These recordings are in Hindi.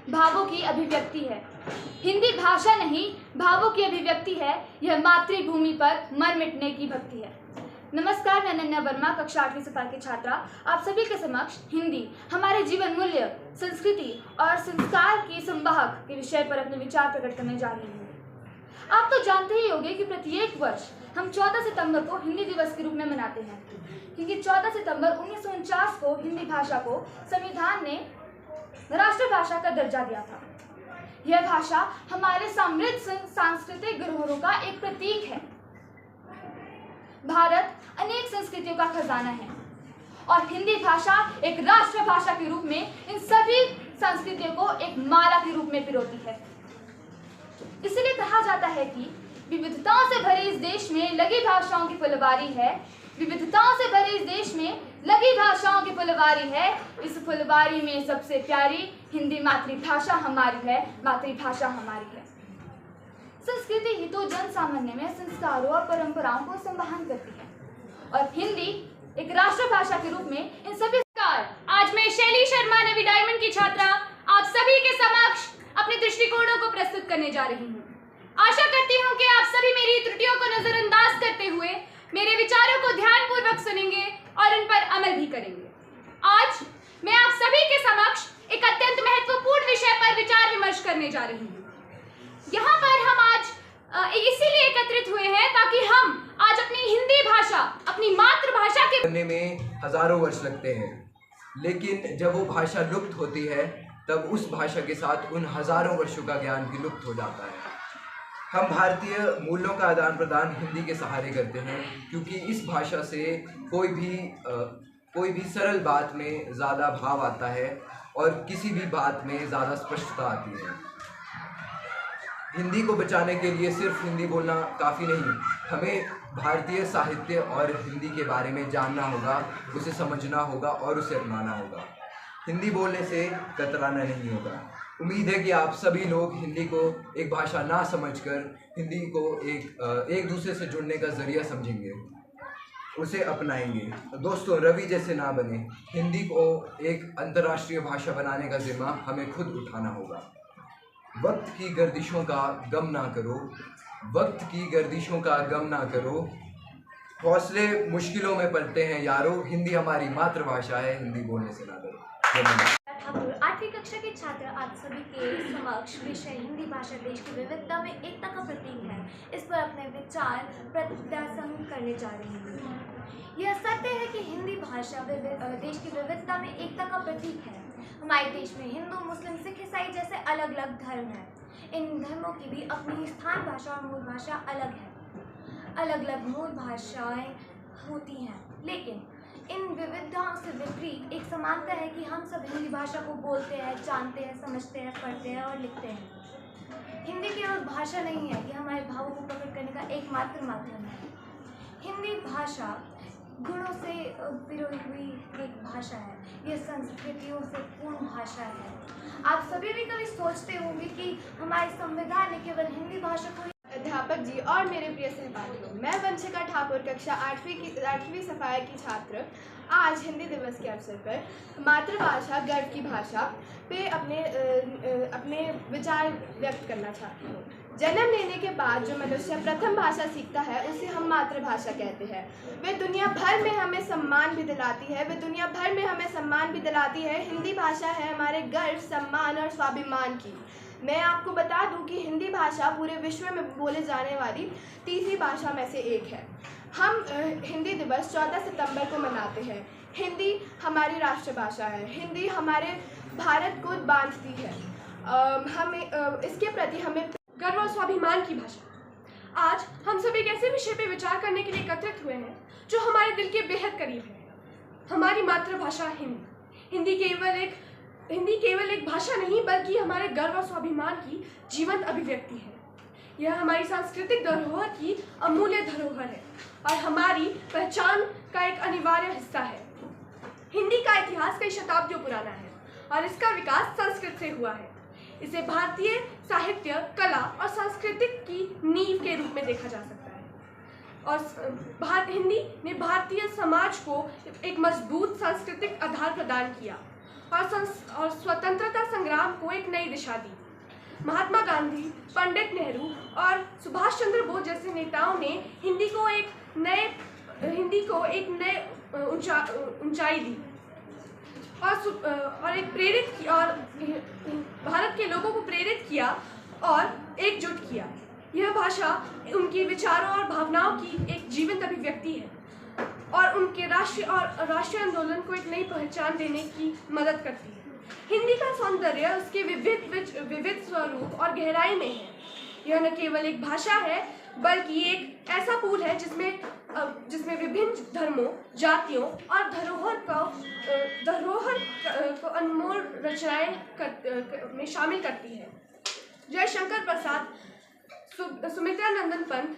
भावों की अभिव्यक्ति है। हिंदी भाषा नहीं, भावों की अभिव्यक्ति है। यह मातृभूमि पर मर मिटने की भक्ति है। नमस्कार, मैं अनन्या वर्मा, कक्षा 8वीं सफा की छात्रा, आप सभी के समक्ष हिंदी हमारे जीवन मूल्य, संस्कृति और संस्कार की संवाहक के विषय पर अपने विचार प्रकट करने जा रही हूँ। आप तो जानते ही होंगे कि प्रत्येक वर्ष हम 14 सितंबर को हिंदी दिवस के रूप में मनाते हैं, क्योंकि 14 सितंबर 1949 को हिंदी भाषा को संविधान ने राष्ट्रभाषा का दर्जा दिया था। यह भाषा हमारे समृद्ध सांस्कृतिक धरोहरों का एक प्रतीक है। भारत अनेक संस्कृतियों का खजाना है और हिंदी भाषा एक राष्ट्रभाषा के रूप में इन सभी संस्कृतियों को एक माला के रूप में पिरोती है। इसलिए कहा जाता है कि विविधताओं से भरे इस देश में लगी भाषाओं की फुलवारी है। विविधताओं से भरे इस देश में लगी भाषाओं की फुलवारी है। इस फुलवारी में सबसे प्यारी हिंदी मातृभाषा हमारी है, मातृभाषा हमारी है। संस्कृति ही तो जन सामान्य में संस्कारों और परंपराओं को संवहन करती है और हिंदी एक राष्ट्रभाषा के रूप में इन सभी आज मैं शैली शर्मा नवी डायमंड की छात्रा आप सभी के समक्ष अपने दृष्टिकोणों को प्रस्तुत करने जा रही हूँ। आशा करती हूँ कि आप सभी मेरी त्रुटियों को नजरअंदाज करते हुए मेरे विचारों को ध्यानपूर्वक सुनेंगे और इन पर अमल भी करेंगे। आज मैं आप सभी के समक्ष एक अत्यंत महत्वपूर्ण विषय पर विचार विमर्श करने जा रही हूँ। यहाँ पर हम आज इसीलिए एकत्रित हुए हैं ताकि हम आज अपनी हिंदी भाषा, अपनी मातृभाषा के करने में हजारों वर्ष लगते हैं, लेकिन जब वो भाषा लुप्त होती है तब उस भाषा के साथ उन हजारों वर्षों का ज्ञान भी लुप्त हो जाता है। हम भारतीय मूल्यों का आदान प्रदान हिंदी के सहारे करते हैं, क्योंकि इस भाषा से कोई भी सरल बात में ज़्यादा भाव आता है और किसी भी बात में ज़्यादा स्पष्टता आती है। हिंदी को बचाने के लिए सिर्फ हिंदी बोलना काफ़ी नहीं, हमें भारतीय साहित्य और हिंदी के बारे में जानना होगा, उसे समझना होगा और उसे अपनाना होगा। हिंदी बोलने से कतराना नहीं होगा। उम्मीद है कि आप सभी लोग हिंदी को एक भाषा ना समझकर हिंदी को एक दूसरे से जुड़ने का ज़रिया समझेंगे, उसे अपनाएंगे। दोस्तों, रवि जैसे ना बने। हिंदी को एक अंतर्राष्ट्रीय भाषा बनाने का जिम्मा हमें खुद उठाना होगा। वक्त की गर्दिशों का गम ना करो, वक्त की गर्दिशों का गम ना करो, हौसले मुश्किलों में पलते हैं यारो, हिंदी हमारी मातृभाषा है, हिंदी बोलने से ना डरो। ठाकुर 8वीं कक्षा के छात्र आप सभी के समक्ष विषय हिंदी भाषा देश की विविधता में एकता का प्रतीक है, इस पर अपने विचार प्रदर्शन करने जा रही हूँ। यह सत्य है कि हिंदी भाषा देश की विविधता में एकता का प्रतीक है। हमारे देश में हिंदू, मुस्लिम, सिख, ईसाई जैसे अलग अलग धर्म हैं। इन धर्मों की भी अपनी स्थान भाषा और मूल भाषा अलग है। अलग अलग मूल भाषाएं होती हैं, लेकिन इन विविधताओं से विपरीत एक समानता है कि हम सब हिंदी भाषा को बोलते हैं, जानते हैं, समझते हैं, पढ़ते हैं और लिखते हैं। हिंदी केवल भाषा नहीं है, यह हमारे भावों को प्रकट करने का एकमात्र माध्यम है। हिंदी भाषा गुणों से पिरोई हुई एक भाषा है। यह संस्कृतियों से पूर्ण भाषा है। आप सभी भी कभी सोचते होंगे कि हमारे संविधान ने केवल हिंदी भाषा को अध्यापक जी और मेरे प्रिय सहपाठियों, मैं वंशिका ठाकुर कक्षा 8वीं सफाई की छात्र आज हिंदी दिवस के अवसर पर मातृभाषा गर्व की भाषा पे अपने विचार व्यक्त करना चाहती हूँ। जन्म लेने के बाद जो मनुष्य प्रथम भाषा सीखता है उसे हम मातृभाषा कहते हैं। वे दुनिया भर में हमें सम्मान भी दिलाती है। हिंदी भाषा है हमारे गर्व, सम्मान और स्वाभिमान की। मैं आपको बता दूं कि हिंदी भाषा पूरे विश्व में बोले जाने वाली तीसरी भाषा में से एक है। हम हिंदी दिवस 14 सितंबर को मनाते हैं। हिंदी हमारी राष्ट्रभाषा है। हिंदी हमारे भारत को बांधती है। इसके प्रति हमें गर्व और स्वाभिमान की भाषा। आज हम सभी एक ऐसे विषय पे विचार करने के लिए एकत्रित हुए हैं जो हमारे दिल के बेहद करीब है। हमारी मातृभाषा हिंदी केवल एक भाषा नहीं बल्कि हमारे गर्व और स्वाभिमान की जीवंत अभिव्यक्ति है। यह हमारी सांस्कृतिक धरोहर की अमूल्य धरोहर है और हमारी पहचान का एक अनिवार्य हिस्सा है। हिंदी का इतिहास कई शताब्दियों पुराना है और इसका विकास संस्कृत से हुआ है। इसे भारतीय साहित्य, कला और सांस्कृतिक की नींव के रूप में देखा जा सकता है और हिंदी ने भारतीय समाज को एक मजबूत सांस्कृतिक आधार प्रदान किया और स्वतंत्रता संग्राम को एक नई दिशा दी। महात्मा गांधी, पंडित नेहरू और सुभाष चंद्र बोस जैसे नेताओं ने हिंदी को एक नए ऊंचाई दी और एक प्रेरित किया और भारत के लोगों को प्रेरित किया और एकजुट किया। यह भाषा उनके विचारों और भावनाओं की एक जीवंत अभिव्यक्ति है और उनके राष्ट्रीय आंदोलन को एक नई पहचान देने की मदद करती है। हिंदी का सौंदर्य उसके विविध स्वरूप और गहराई में है। यह न केवल एक भाषा है बल्कि एक ऐसा पूल है जिसमें विभिन्न धर्मों, जातियों और धरोहर को अनमोल रचनाएं में शामिल करती है। जयशंकर प्रसाद, सुमित्रा नंदन पंत,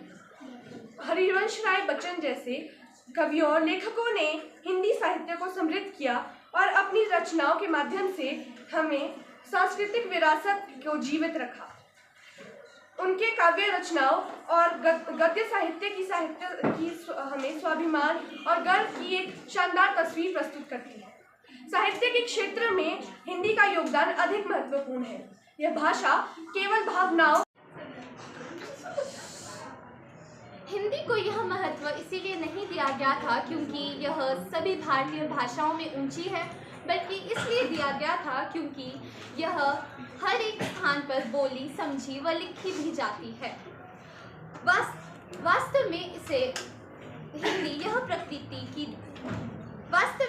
हरिवंश राय बच्चन जैसे कवियों और लेखकों ने हिंदी साहित्य को समृद्ध किया और अपनी रचनाओं के माध्यम से हमें सांस्कृतिक विरासत को जीवित रखा। उनके काव्य रचनाओं और गद्य साहित्य की हमें स्वाभिमान और गर्व की एक शानदार तस्वीर प्रस्तुत करती है। साहित्य के क्षेत्र में हिंदी का योगदान अधिक महत्वपूर्ण है। यह भाषा केवल भावनाओं हिंदी को यह महत्व इसीलिए नहीं दिया गया था क्योंकि यह सभी भारतीय भाषाओं में ऊंची है, बल्कि इसलिए दिया गया था क्योंकि यह हर एक स्थान पर बोली, समझी व लिखी भी जाती है। वास्तव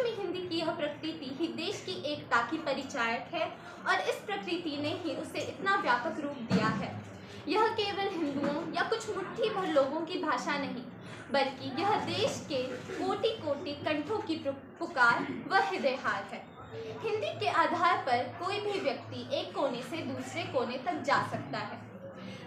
में हिंदी की यह प्रकृति ही देश की एकता की परिचायक है और इस प्रकृति ने ही उसे इतना व्यापक रूप दिया है। यह केवल हिंदुओं या कुछ मुट्ठी भर लोगों की भाषा नहीं, बल्कि यह देश के कोटि कोटि कंठों की पुकार व हृदयहार है। हिंदी के आधार पर कोई भी व्यक्ति एक कोने से दूसरे कोने तक जा सकता है।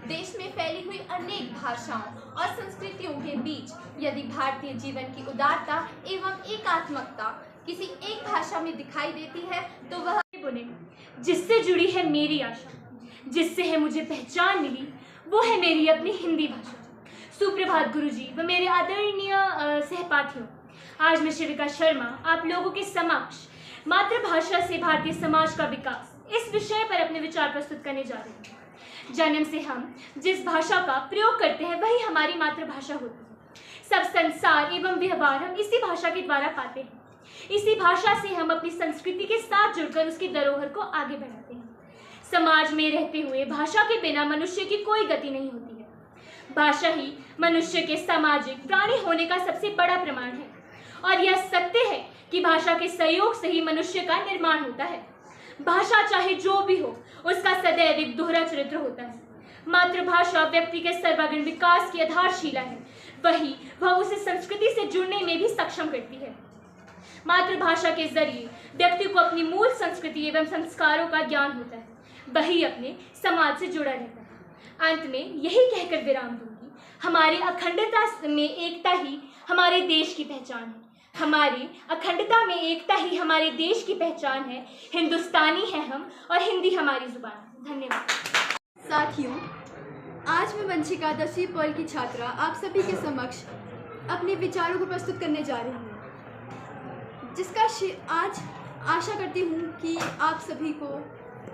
देश में फैली हुई अनेक भाषाओं और संस्कृतियों के बीच यदि भारतीय जीवन की उदारता एवं एकात्मकता किसी एक भाषा में दिखाई देती है तो वह बुने जिससे जुड़ी है मेरी आशा, जिससे है मुझे पहचान मिली, वो है मेरी अपनी हिंदी भाषा। सुप्रभात गुरुजी व मेरे आदरणीय सहपाठियों, आज मैं शिविका शर्मा आप लोगों के समक्ष मातृभाषा से भारतीय समाज का विकास इस विषय पर अपने विचार प्रस्तुत करने जा रहे हैं। जन्म से हम जिस भाषा का प्रयोग करते हैं वही हमारी मातृभाषा होती है। सब संसार एवं व्यवहार हम इसी भाषा के द्वारा पाते हैं। इसी भाषा से हम अपनी संस्कृति के साथ जुड़कर उसकी धरोहर को आगे बढ़ाते हैं। समाज में रहते हुए भाषा के बिना मनुष्य की कोई गति नहीं होती है। भाषा ही मनुष्य के सामाजिक प्राणी होने का सबसे बड़ा प्रमाण है और यह सत्य है कि भाषा के सहयोग से ही मनुष्य का निर्माण होता है। भाषा चाहे जो भी हो, उसका सदैव एक दोहरा चरित्र होता है। मातृभाषा व्यक्ति के सर्वांगीण विकास की आधारशिला है, वह उसे संस्कृति से जुड़ने में भी सक्षम करती है। मातृभाषा के जरिए व्यक्ति को अपनी मूल संस्कृति एवं संस्कारों का ज्ञान होता है, वही अपने समाज से जुड़ा रहता है। अंत में यही कहकर विराम दूंगी, हमारी अखंडता में एकता ही हमारे देश की पहचान है। हमारी अखंडता में एकता ही हमारे देश की पहचान है। हिंदुस्तानी है हम और हिंदी हमारी जुबान। धन्यवाद। साथियों, आज मैं वंशिका 10वीं पॉल की छात्रा आप सभी के समक्ष अपने विचारों को प्रस्तुत करने जा रही हूँ, जिसका आज आशा करती हूँ कि आप सभी को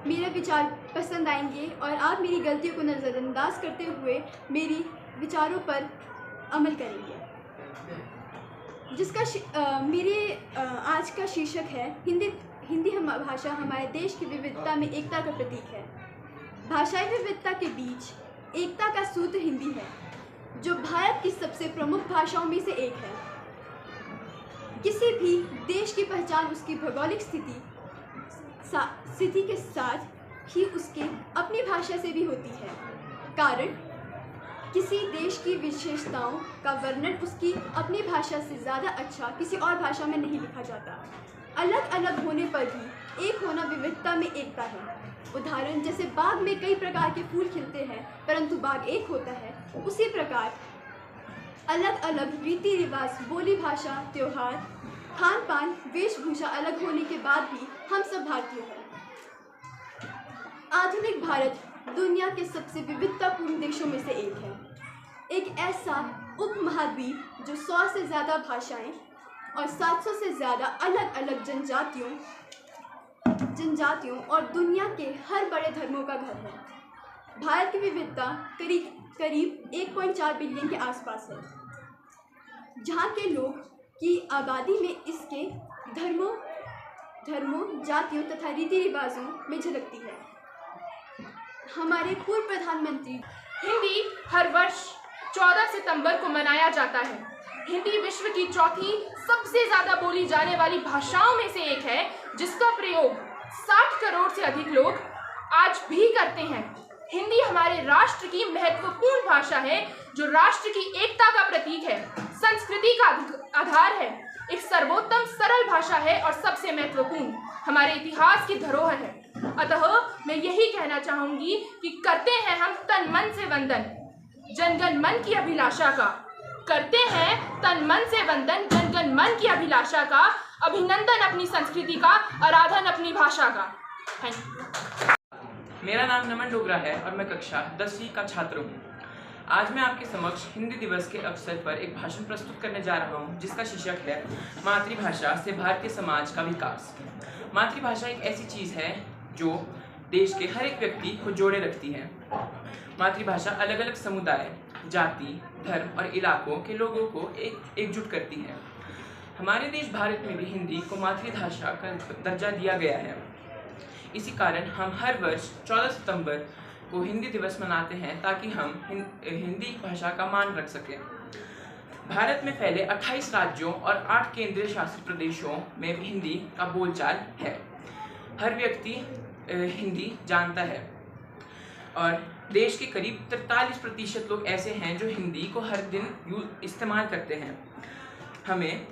मेरे विचार पसंद आएंगे और आप मेरी गलतियों को नज़रअंदाज करते हुए मेरी विचारों पर अमल करेंगे। जिसका मेरे आज का शीर्षक है हिंदी भाषा हमारे देश की विविधता में एकता का प्रतीक है। भाषाई विविधता के बीच एकता का सूत्र हिंदी है, जो भारत की सबसे प्रमुख भाषाओं में से एक है। किसी भी देश की पहचान उसकी भौगोलिक स्थिति के साथ ही उसके अपनी भाषा से भी होती है। कारण किसी देश की विशेषताओं का वर्णन उसकी अपनी भाषा से ज़्यादा अच्छा किसी और भाषा में नहीं लिखा जाता। अलग अलग होने पर भी एक होना विविधता में एकता है। उदाहरण जैसे बाग में कई प्रकार के फूल खिलते हैं परंतु बाग एक होता है, उसी प्रकार अलग अलग रीति रिवाज, बोली भाषा, त्योहार, खान पान, वेशभूषा अलग होने के बाद भी हम सब भारतीय हैं। आधुनिक भारत दुनिया के सबसे विविधतापूर्ण देशों में से एक है। एक ऐसा उपमहाद्वीप जो 100 से ज़्यादा भाषाएं और 700 से ज़्यादा अलग अलग जनजातियों और दुनिया के हर बड़े धर्मों का घर है। भारत की विविधता करीब 1.4 बिलियन के आसपास है, जहाँ के लोग की आबादी में इसके धर्मों, जातियों तथा रीति रिवाजों में झलकती है। हमारे पूर्व प्रधानमंत्री हिंदी हर वर्ष 14 सितंबर को मनाया जाता है। हिंदी विश्व की चौथी सबसे ज़्यादा बोली जाने वाली भाषाओं में से एक है, जिसका प्रयोग 60 करोड़ से अधिक लोग आज भी करते हैं। हिंदी हमारे राष्ट्र की महत्वपूर्ण भाषा है, जो राष्ट्र की एकता का प्रतीक है, संस्कृति का आधार है, एक सर्वोत्तम सरल भाषा है और सबसे महत्वपूर्ण हमारे इतिहास की धरोहर है। अतः मैं यही कहना चाहूँगी कि करते हैं हम तन मन से वंदन जनगण मन की अभिलाषा का, करते हैं तन मन से वंदन जनगण मन की अभिलाषा का, अभिनंदन अपनी संस्कृति का, आराधन अपनी भाषा का। Thank you. मेरा नाम नमन डोगरा है और मैं कक्षा 10वीं का छात्र हूँ। आज मैं आपके समक्ष हिंदी दिवस के अवसर पर एक भाषण प्रस्तुत करने जा रहा हूँ, जिसका शीर्षक है मातृभाषा से भारतीय समाज का विकास। मातृभाषा एक ऐसी चीज़ है जो देश के हर एक व्यक्ति को जोड़े रखती है। मातृभाषा अलग अलग समुदाय, जाति, धर्म और इलाकों के लोगों को एकजुट करती है। हमारे देश भारत में भी हिंदी को मातृभाषा का दर्जा दिया गया है। इसी कारण हम हर वर्ष 14 सितंबर को हिंदी दिवस मनाते हैं, ताकि हम हिंदी भाषा का मान रख सकें। भारत में फैले 28 राज्यों और 8 केंद्रीय शासित प्रदेशों में भी हिंदी का बोलचाल है। हर व्यक्ति हिंदी जानता है और देश के करीब 43% लोग ऐसे हैं जो हिंदी को हर दिन इस्तेमाल करते हैं। हमें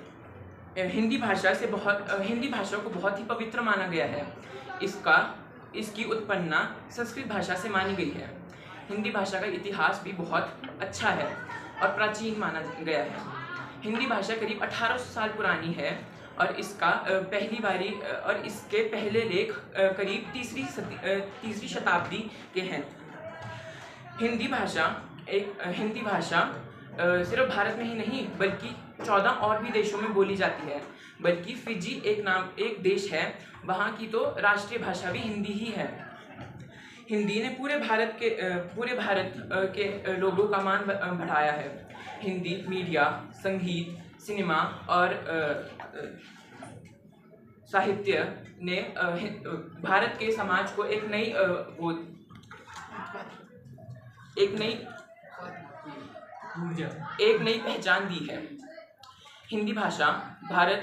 हिंदी भाषा को बहुत ही पवित्र माना गया है। इसकी उत्पन्ना संस्कृत भाषा से मानी गई है। हिंदी भाषा का इतिहास भी बहुत अच्छा है और प्राचीन माना गया है। हिंदी भाषा करीब 1800 साल पुरानी है और इसके पहले लेख करीब तीसरी शताब्दी के हैं। हिंदी भाषा सिर्फ भारत में ही नहीं बल्कि 14 और भी देशों में बोली जाती है। बल्कि फिजी एक देश है, वहाँ की तो राष्ट्रीय भाषा भी हिंदी ही है। हिंदी ने पूरे भारत के लोगों का मान बढ़ाया है। हिंदी मीडिया, संगीत, सिनेमा और साहित्य ने भारत के समाज को एक नई पहचान दी है। हिंदी भाषा भारत